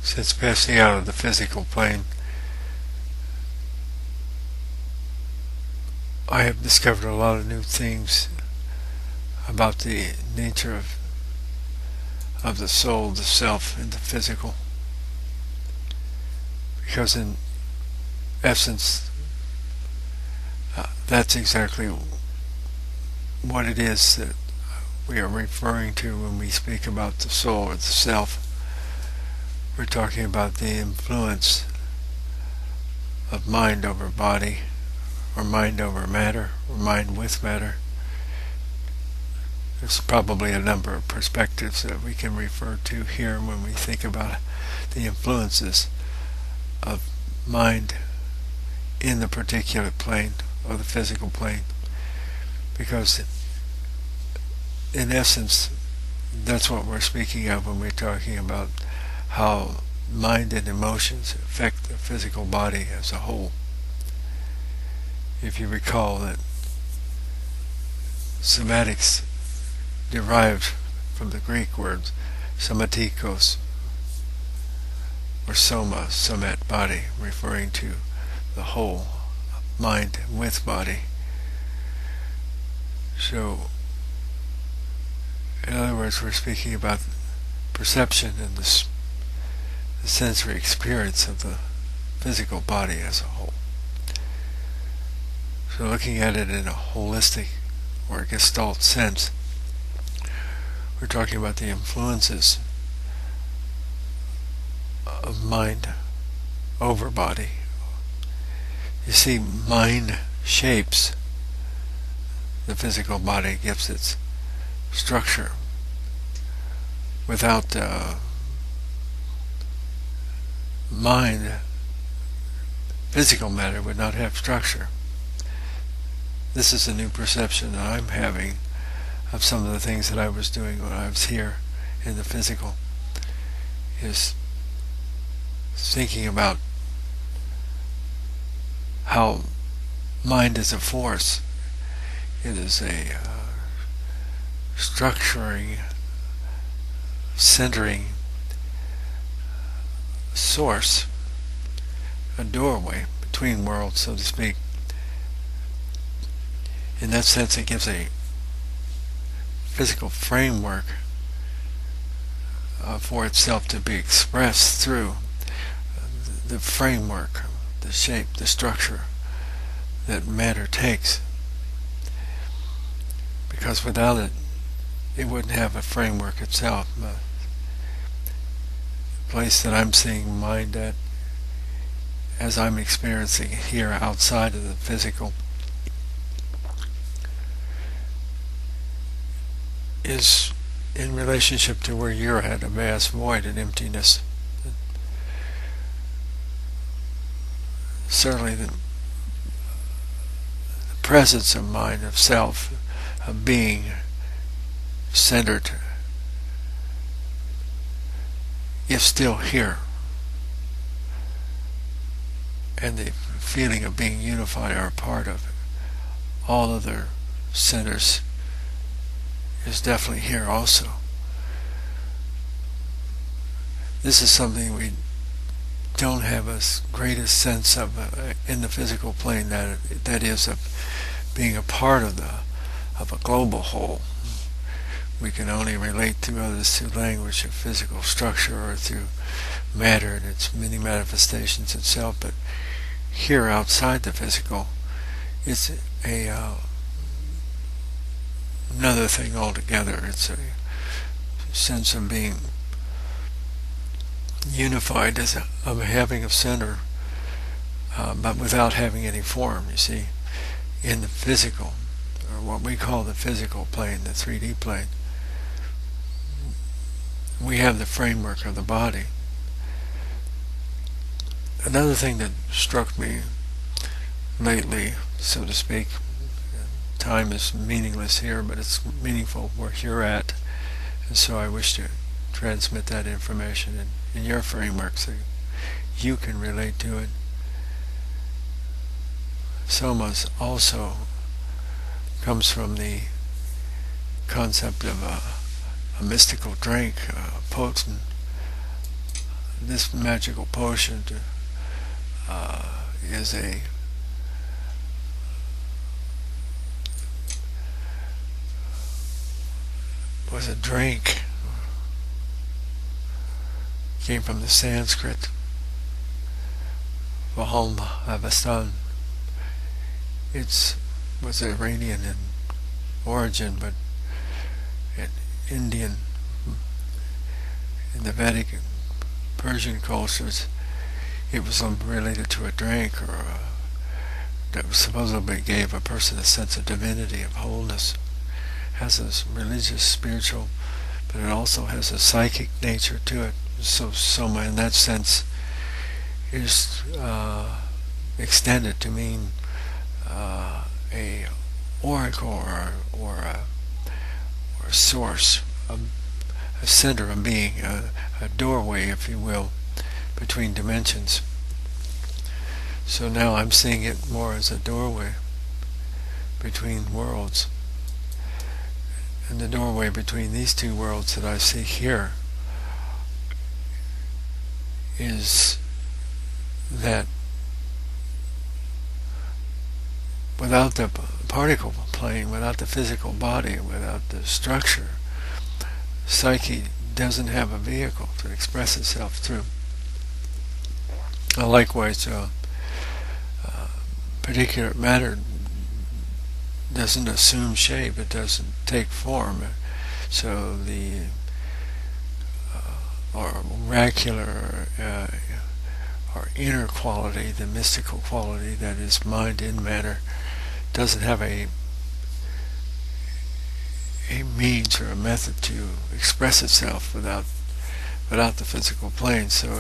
Since passing out of the physical plane, I have discovered a lot of new things about the nature of the soul, the self, and the physical. Because in essence, that's exactly what it is that we are referring to when we speak about the soul or the self. We're talking about the influence of mind over body, or mind over matter, or mind with matter. There's probably a number of perspectives that we can refer to here when we think about the influences of mind in the particular plane, or the physical plane. Because in essence, that's what we're speaking of when we're talking about how mind and emotions affect the physical body as a whole. If you recall that somatics derived from the Greek words somatikos, or soma, somat, body, referring to the whole, mind with body. So, in other words, we're speaking about perception and the sensory experience of the physical body as a whole. So looking at it in a holistic or gestalt sense, we're talking about the influences of mind over body. You see, mind shapes the physical body, gives its structure. Without mind, physical matter would not have structure. This is a new perception that I'm having of some of the things that I was doing when I was here in the physical, is thinking about how mind is a force. It is a structuring, centering source, a doorway between worlds, so to speak. In that sense, it gives a physical framework for itself to be expressed through the framework, the shape, the structure that matter takes. Because without it, it wouldn't have a framework itself. The place that I'm seeing mind at, as I'm experiencing it here outside of the physical, is in relationship to where you're at, a vast void and emptiness. Certainly the presence of mind, of self, of being centered, is still here. And the feeling of being unified are a part of it. All other centers is definitely here also. This is something we don't have a greatest sense of in the physical plane, that is of being a part of a global whole. We can only relate to others through language of physical structure or through matter and its many manifestations itself, but here outside the physical, it's another thing altogether. It's a sense of being unified, of having a center, but without having any form, you see, in the physical, or what we call the physical plane, the 3D plane. We have the framework of the body. Another thing that struck me lately, so to speak, time is meaningless here, but it's meaningful where you're at, and so I wish to transmit that information in your framework so you can relate to it. Somas also comes from the concept of a mystical drink, a potent this magical potion is was a drink. Came from the Sanskrit Vahom Avastan. It was Iranian in origin, but Indian. In the Vedic and Persian cultures, it was related to a drink that supposedly gave a person a sense of divinity, of wholeness. Has a religious, spiritual, but it also has a psychic nature to it. So soma, in that sense, is extended to mean a oracle or a source, a center of being, a doorway, if you will, between dimensions. So now I'm seeing it more as a doorway between worlds. And the doorway between these two worlds that I see here is that without the particle plane, without the physical body, without the structure, psyche doesn't have a vehicle to express itself through. Likewise, particulate matter doesn't assume shape, it doesn't take form. So the oracular or inner quality, the mystical quality that is mind in matter, doesn't have a means or a method to express itself without the physical plane. So